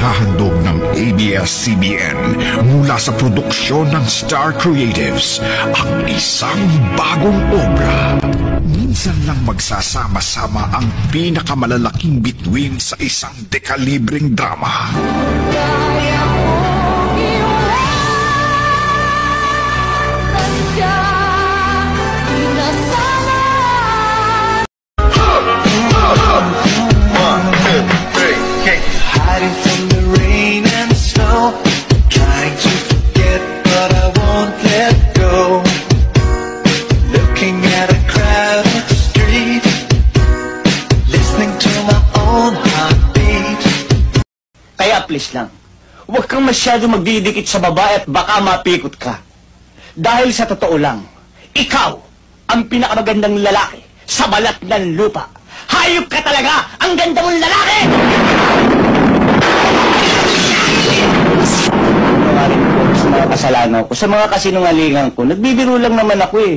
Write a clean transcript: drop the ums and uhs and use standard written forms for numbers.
Inihahandog ng ABS-CBN mula sa produksyon ng Star Creatives ang isang bagong obra. Minsan lang magsasama-sama ang pinakamalalaking bituin sa isang dekalibreng drama. Hiding from the rain and snow, trying to forget but I won't let go. Looking at a crowded street, listening to my own heartbeat. Kaya please lang, huwag kang masyado magdidikit sa babae at baka mapikot ka. Dahil sa totoo lang, ikaw ang pinakamagandang lalaki sa balat ng lupa. Hayop ka talaga! Ang ganda mong lalaki! Sa mga kasalanan ko, sa mga kasinungalingan ko, nagbibiro lang naman ako eh.